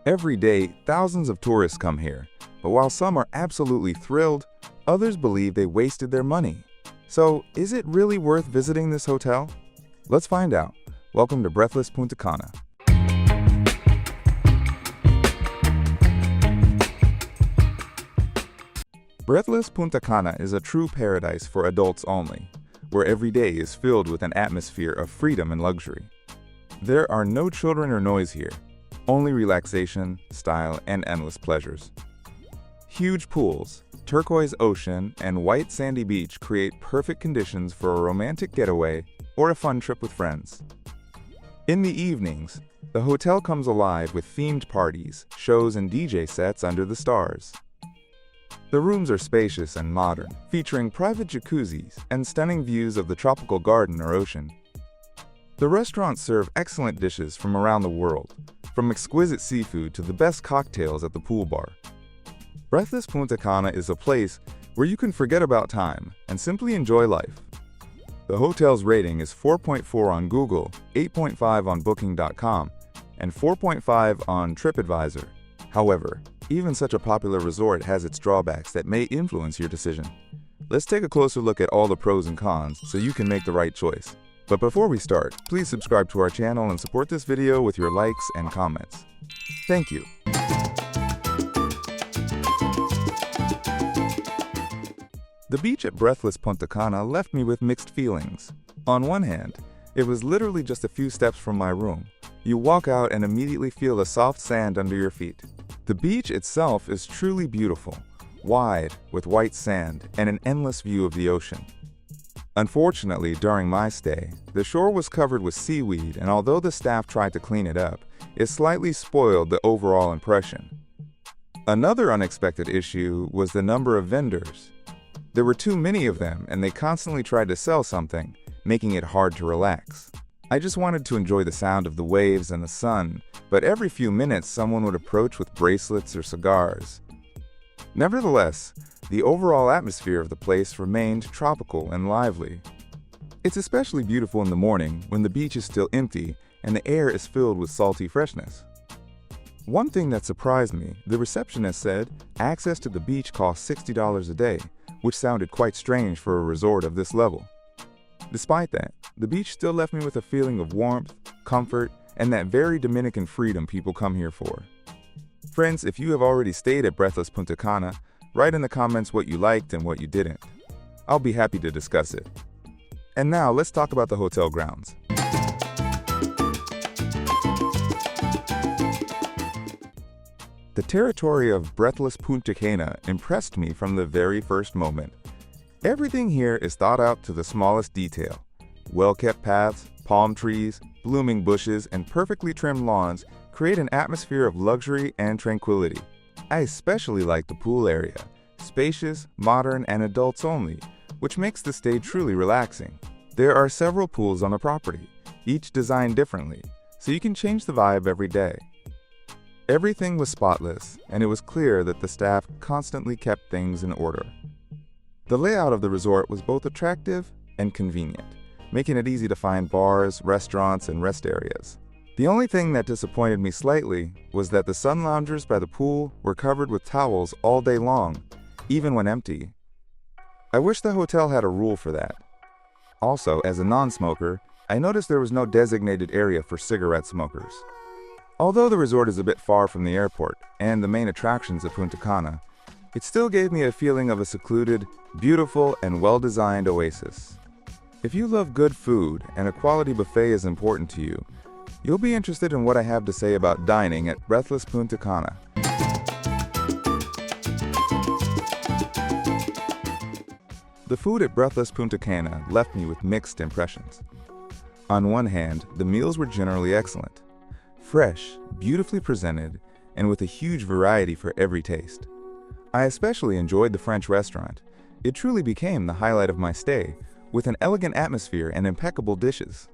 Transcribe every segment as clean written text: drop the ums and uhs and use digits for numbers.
Every day, thousands of tourists come here, but while some are absolutely thrilled, others believe they wasted their money. So, is it really worth visiting this hotel? Let's find out. Welcome to Breathless Punta Cana. Breathless Punta Cana is a true paradise for adults only, where every day is filled with an atmosphere of freedom and luxury. There are no children or noise here, only relaxation, style, and endless pleasures. Huge pools, turquoise ocean, and white sandy beach create perfect conditions for a romantic getaway or a fun trip with friends. In the evenings, the hotel comes alive with themed parties, shows, and DJ sets under the stars. The rooms are spacious and modern, featuring private jacuzzis and stunning views of the tropical garden or ocean. The restaurants serve excellent dishes from around the world, from exquisite seafood to the best cocktails at the pool bar. Breathless Punta Cana is a place where you can forget about time and simply enjoy life. The hotel's rating is 4.4 on Google, 8.5 on Booking.com, and 4.5 on TripAdvisor. However, even such a popular resort has its drawbacks that may influence your decision. Let's take a closer look at all the pros and cons so you can make the right choice. But before we start, please subscribe to our channel and support this video with your likes and comments. Thank you. The beach at Breathless Punta Cana left me with mixed feelings. On one hand, it was literally just a few steps from my room. You walk out and immediately feel the soft sand under your feet. The beach itself is truly beautiful, wide, with white sand and an endless view of the ocean. Unfortunately, during my stay, the shore was covered with seaweed, and although the staff tried to clean it up, it slightly spoiled the overall impression. Another unexpected issue was the number of vendors. There were too many of them, and they constantly tried to sell something, making it hard to relax. I just wanted to enjoy the sound of the waves and the sun, but every few minutes someone would approach with bracelets or cigars. Nevertheless, the overall atmosphere of the place remained tropical and lively. It's especially beautiful in the morning when the beach is still empty and the air is filled with salty freshness. One thing that surprised me, the receptionist said access to the beach costs $60 a day, which sounded quite strange for a resort of this level. Despite that, the beach still left me with a feeling of warmth, comfort, and that very Dominican freedom people come here for. Friends, if you have already stayed at Breathless Punta Cana, write in the comments what you liked and what you didn't. I'll be happy to discuss it. And now, let's talk about the hotel grounds. The territory of Breathless Punta Cana impressed me from the very first moment. Everything here is thought out to the smallest detail. Well-kept paths, palm trees, blooming bushes, and perfectly trimmed lawns create an atmosphere of luxury and tranquility. I especially like the pool area, spacious, modern, and adults only, which makes the stay truly relaxing. There are several pools on the property, each designed differently, so you can change the vibe every day. Everything was spotless, and it was clear that the staff constantly kept things in order. The layout of the resort was both attractive and convenient, making it easy to find bars, restaurants, and rest areas. The only thing that disappointed me slightly was that the sun loungers by the pool were covered with towels all day long, even when empty. I wish the hotel had a rule for that. Also, as a non-smoker, I noticed there was no designated area for cigarette smokers. Although the resort is a bit far from the airport and the main attractions of Punta Cana, it still gave me a feeling of a secluded, beautiful, and well-designed oasis. If you love good food and a quality buffet is important to you, you'll be interested in what I have to say about dining at Breathless Punta Cana. The food at Breathless Punta Cana left me with mixed impressions. On one hand, the meals were generally excellent. Fresh, beautifully presented, and with a huge variety for every taste. I especially enjoyed the French restaurant. It truly became the highlight of my stay, with an elegant atmosphere and impeccable dishes.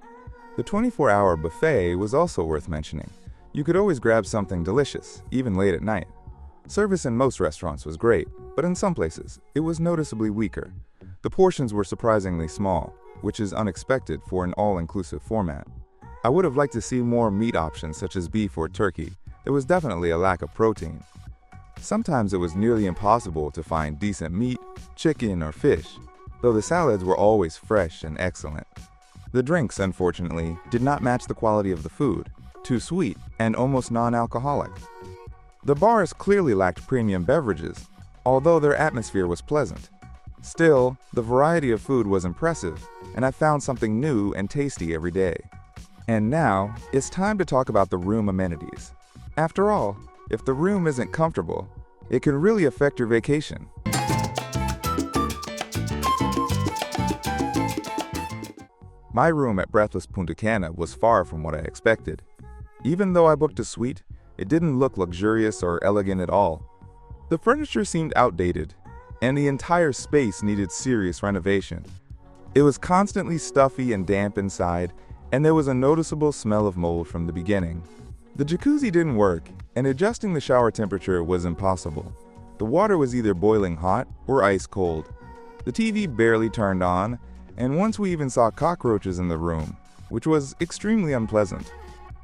The 24-hour buffet was also worth mentioning. You could always grab something delicious, even late at night. Service in most restaurants was great, but in some places, it was noticeably weaker. The portions were surprisingly small, which is unexpected for an all-inclusive format. I would have liked to see more meat options such as beef or turkey. there was definitely a lack of protein. Sometimes it was nearly impossible to find decent meat, chicken, or fish, though the salads were always fresh and excellent. The drinks, unfortunately, did not match the quality of the food, too sweet and almost non-alcoholic. The bars clearly lacked premium beverages, although their atmosphere was pleasant. Still, the variety of food was impressive, and I found something new and tasty every day. And now, it's time to talk about the room amenities. After all, if the room isn't comfortable, it can really affect your vacation. My room at Breathless Punta Cana was far from what I expected. Even though I booked a suite, it didn't look luxurious or elegant at all. The furniture seemed outdated, and the entire space needed serious renovation. It was constantly stuffy and damp inside, and there was a noticeable smell of mold from the beginning. The jacuzzi didn't work, and adjusting the shower temperature was impossible. The water was either boiling hot or ice cold. The TV barely turned on, and once we even saw cockroaches in the room, which was extremely unpleasant.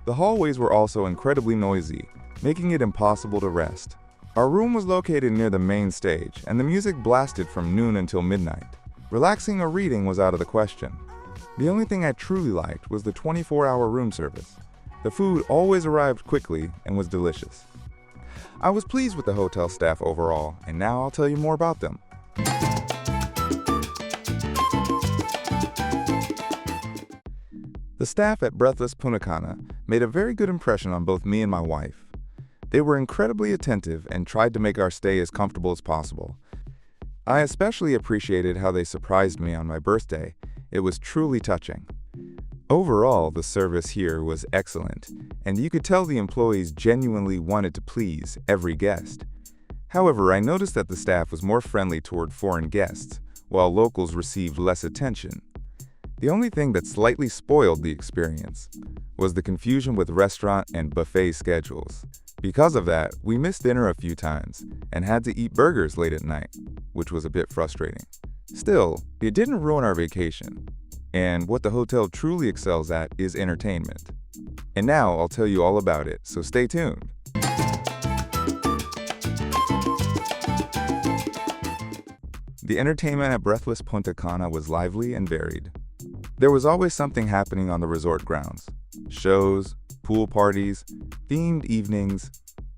The hallways were also incredibly noisy, making it impossible to rest. Our room was located near the main stage, and the music blasted from noon until midnight. Relaxing or reading was out of the question. The only thing I truly liked was the 24-hour room service. The food always arrived quickly and was delicious. I was pleased with the hotel staff overall, and now I'll tell you more about them. The staff at Breathless Punta Cana made a very good impression on both me and my wife. They were incredibly attentive and tried to make our stay as comfortable as possible. I especially appreciated how they surprised me on my birthday. It was truly touching. Overall, the service here was excellent, and you could tell the employees genuinely wanted to please every guest. However, I noticed that the staff was more friendly toward foreign guests, while locals received less attention. The only thing that slightly spoiled the experience was the confusion with restaurant and buffet schedules. Because of that, we missed dinner a few times and had to eat burgers late at night, which was a bit frustrating. Still, it didn't ruin our vacation, and what the hotel truly excels at is entertainment. And now I'll tell you all about it, so stay tuned. The entertainment at Breathless Punta Cana was lively and varied. There was always something happening on the resort grounds. Shows, pool parties, themed evenings,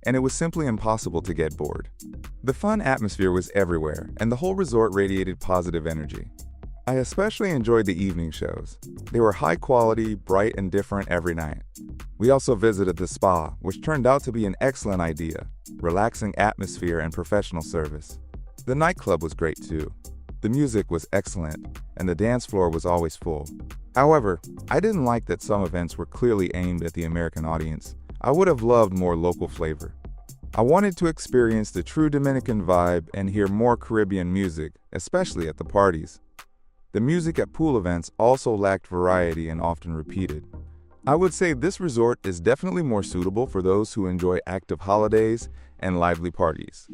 and it was simply impossible to get bored. The fun atmosphere was everywhere, and the whole resort radiated positive energy. I especially enjoyed the evening shows. They were high quality, bright, and different every night. We also visited the spa, which turned out to be an excellent idea. Relaxing atmosphere and professional service. The nightclub was great too. The music was excellent, and the dance floor was always full. However, I didn't like that some events were clearly aimed at the American audience. I would have loved more local flavor. I wanted to experience the true Dominican vibe and hear more Caribbean music, especially at the parties. The music at pool events also lacked variety and often repeated. I would say this resort is definitely more suitable for those who enjoy active holidays and lively parties.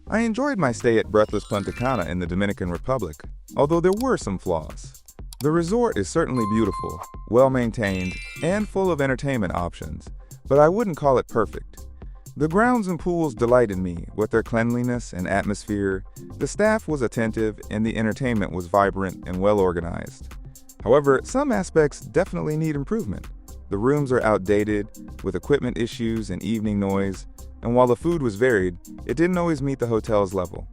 I enjoyed my stay at Breathless Punta Cana in the Dominican Republic, although there were some flaws. The resort is certainly beautiful, well-maintained, and full of entertainment options, but I wouldn't call it perfect. The grounds and pools delighted me with their cleanliness and atmosphere. The staff was attentive, and the entertainment was vibrant and well-organized. However, some aspects definitely need improvement. The rooms are outdated, with equipment issues and evening noise, and while the food was varied, it didn't always meet the hotel's level.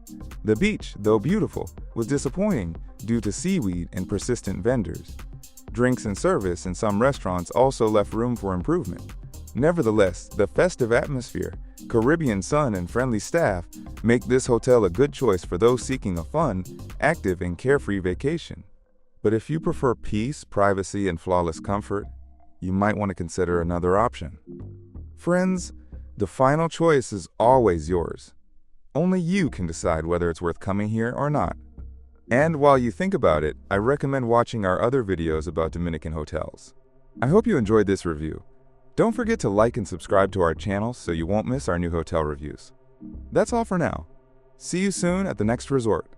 The beach, though beautiful, was disappointing due to seaweed and persistent vendors. Drinks and service in some restaurants also left room for improvement. Nevertheless, the festive atmosphere, Caribbean sun, and friendly staff make this hotel a good choice for those seeking a fun, active, and carefree vacation. But if you prefer peace, privacy, and flawless comfort, you might want to consider another option. Friends, the final choice is always yours. Only you can decide whether it's worth coming here or not. And while you think about it, I recommend watching our other videos about Dominican hotels. I hope you enjoyed this review. Don't forget to like and subscribe to our channel so you won't miss our new hotel reviews. That's all for now. See you soon at the next resort.